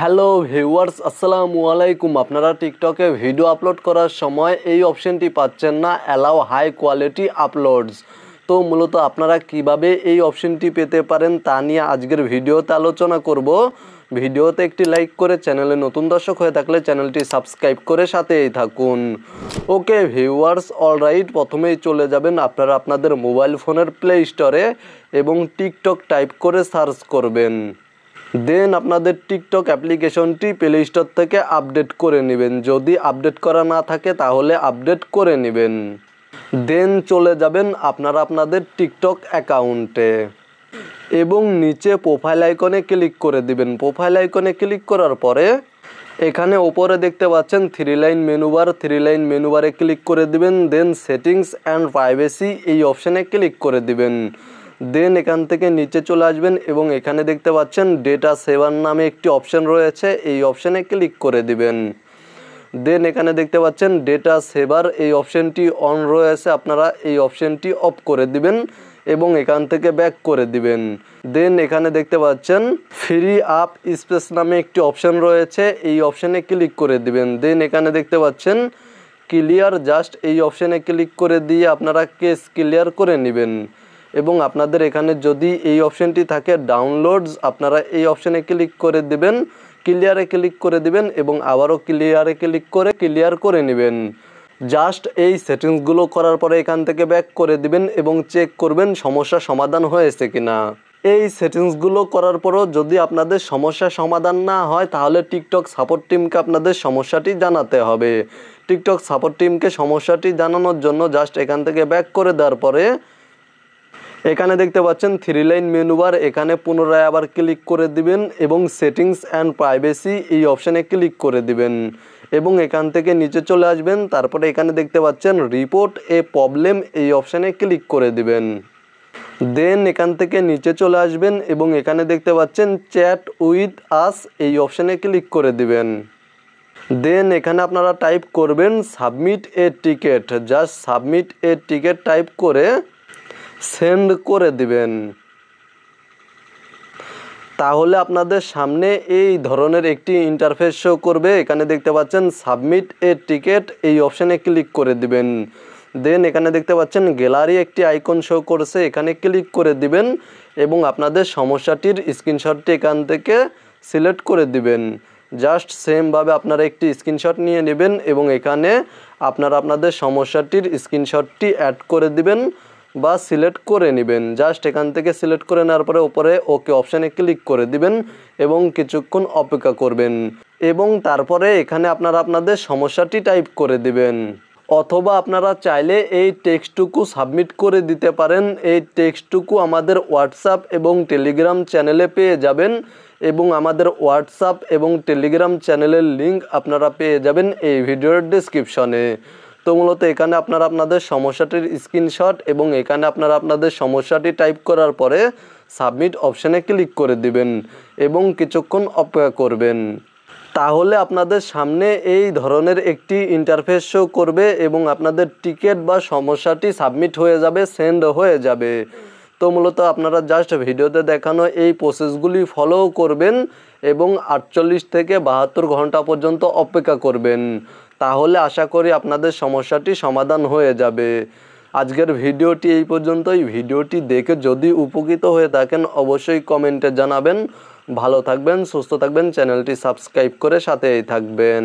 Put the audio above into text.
Hello viewers, আসসালামু আলাইকুম। আপনারা টিকটকে ভিডিও আপলোড করার সময় এই অপশনটি পাচ্ছেন না, অ্যালাউ হাই কোয়ালিটি আপলোডস। তো মূলত আপনারা কিভাবে এই অপশনটি পেতে পারেন তা নিয়ে আজকের ভিডিওতে আলোচনা করব। ভিডিওতে একটি লাইক করে চ্যানেলে নতুন দর্শক হয়ে থাকলে চ্যানেলটি সাবস্ক্রাইব করে সাথেই থাকুন। ওকে ভিউয়ার্স, অলরাইট, প্রথমেই চলে যাবেন আপনারা আপনাদের মোবাইল ফোনের প্লে স্টোরে এবং টিকটক টাইপ করে সার্চ করবেন। দেন আপনাদের টিকটক অ্যাপ্লিকেশনটি প্লে স্টোর থেকে আপডেট করে নেবেন। যদি আপডেট করা না থাকে তাহলে আপডেট করে নেবেন। দেন চলে যাবেন আপনারা আপনাদের টিকটক অ্যাকাউন্টে এবং নিচে প্রোফাইল আইকনে ক্লিক করে দিবেন। প্রোফাইল আইকনে ক্লিক করার পরে এখানে ওপরে দেখতে পাচ্ছেন থ্রি লাইন মেনুবারে ক্লিক করে দিবেন। দেন সেটিংস অ্যান্ড প্রাইভেসি এই অপশানে ক্লিক করে দিবেন। দেন এখান থেকে নিচে চলে আসবেন এবং এখানে দেখতে পাচ্ছেন ডেটা সেভার নামে একটি অপশান রয়েছে, এই অপশানে ক্লিক করে দিবেন। দেন এখানে দেখতে পাচ্ছেন ডেটা সেভার এই অপশানটি অন রয়েছে, আপনারা এই অপশানটি অফ করে দিবেন এবং এখান থেকে ব্যাক করে দিবেন। দেন এখানে দেখতে পাচ্ছেন ফ্রি আপ স্পেস নামে একটি অপশান রয়েছে, এই অপশানে ক্লিক করে দিবেন। দেন এখানে দেখতে পাচ্ছেন ক্লিয়ার জাস্ট এই অপশানে ক্লিক করে দিয়ে আপনারা কেস ক্লিয়ার করে নেবেন। এবং আপনাদের এখানে যদি এই অপশানটি থাকে ডাউনলোডস, আপনারা এই অপশানে ক্লিক করে দিবেন, ক্লিয়ারে ক্লিক করে দিবেন এবং আবারও ক্লিয়ারে ক্লিক করে ক্লিয়ার করে নেবেন। জাস্ট এই সেটিংসগুলো করার পরে এখান থেকে ব্যাক করে দিবেন এবং চেক করবেন সমস্যা সমাধান হয়েছে কিনা। এই সেটিংসগুলো করার পরও যদি আপনাদের সমস্যা সমাধান না হয় তাহলে টিকটক সাপোর্ট টিমকে আপনাদের সমস্যাটি জানাতে হবে। টিকটক সাপোর্ট টিমকে সমস্যাটি জানানোর জন্য জাস্ট এখান থেকে ব্যাক করে দেওয়ার পরে এখানে দেখতে পাচ্ছেন থ্রি লাইন মেনুবার, এখানে পুনরায় আবার ক্লিক করে দিবেন এবং সেটিংস অ্যান্ড প্রাইভেসি এই অপশানে ক্লিক করে দিবেন এবং এখান থেকে নিচে চলে আসবেন। তারপরে এখানে দেখতে পাচ্ছেন রিপোর্ট এ প্রবলেম এই অপশানে ক্লিক করে দিবেন। দেন এখান থেকে নিচে চলে আসবেন এবং এখানে দেখতে পাচ্ছেন চ্যাট উইথ আস এই অপশানে ক্লিক করে দিবেন। দেন এখানে আপনারা টাইপ করবেন সাবমিট এ টিকেট, জাস্ট সাবমিট এ টিকেট টাইপ করে সেন্ড করে দিবেন। তাহলে আপনাদের সামনে এই ধরনের একটি ইন্টারফেস শো করবে। এখানে দেখতে পাচ্ছেন সাবমিট এ টিকেট এই অপশানে ক্লিক করে দিবেন। দেন এখানে দেখতে পাচ্ছেন গ্যালারি একটি আইকন শো করছে, এখানে ক্লিক করে দিবেন এবং আপনাদের সমস্যাটির স্ক্রিনশটটি এখান থেকে সিলেক্ট করে দিবেন। জাস্ট সেমভাবে আপনারা একটি স্ক্রিনশট নিয়ে নেবেন এবং এখানে আপনারা আপনাদের সমস্যাটির স্ক্রিনশটটি অ্যাড করে দিবেন বা সিলেক্ট করে নেবেন। জাস্ট এখান থেকে সিলেক্ট করে নেওয়ার পরে উপরে ওকে অপশানে ক্লিক করে দিবেন এবং কিছুক্ষণ অপেক্ষা করবেন এবং তারপরে এখানে আপনারা আপনাদের সমস্যাটি টাইপ করে দিবেন। অথবা আপনারা চাইলে এই টেক্সটটুকু সাবমিট করে দিতে পারেন। এই টেক্সটটুকু আমাদের হোয়াটসঅ্যাপ এবং টেলিগ্রাম চ্যানেলে পেয়ে যাবেন এবং আমাদের হোয়াটসঅ্যাপ এবং টেলিগ্রাম চ্যানেলের লিঙ্ক আপনারা পেয়ে যাবেন এই ভিডিওর ডেসক্রিপশনে। তো মূলত এখানে আপনারা আপনাদের সমস্যাটির স্ক্রিনশট এবং এখানে আপনারা আপনাদের সমস্যাটি টাইপ করার পরে সাবমিট অপশানে ক্লিক করে দিবেন এবং কিছুক্ষণ অপেক্ষা করবেন। তাহলে আপনাদের সামনে এই ধরনের একটি ইন্টারফেস শো করবে এবং আপনাদের টিকিট বা সমস্যাটি সাবমিট হয়ে যাবে, সেন্ড হয়ে যাবে। তো মূলত আপনারা জাস্ট ভিডিওতে দেখানো এই প্রসেসগুলি ফলো করবেন এবং 48 থেকে 72 ঘন্টা পর্যন্ত অপেক্ষা করবেন। তাহলে আশা করি আপনাদের সমস্যাটি সমাধান হয়ে যাবে। আজকের ভিডিওটি এই পর্যন্তই। ভিডিওটি দেখে যদি উপকৃত হয়ে থাকেন অবশ্যই কমেন্টে জানাবেন। ভালো থাকবেন, সুস্থ থাকবেন, চ্যানেলটি সাবস্ক্রাইব করে সাথেই থাকবেন।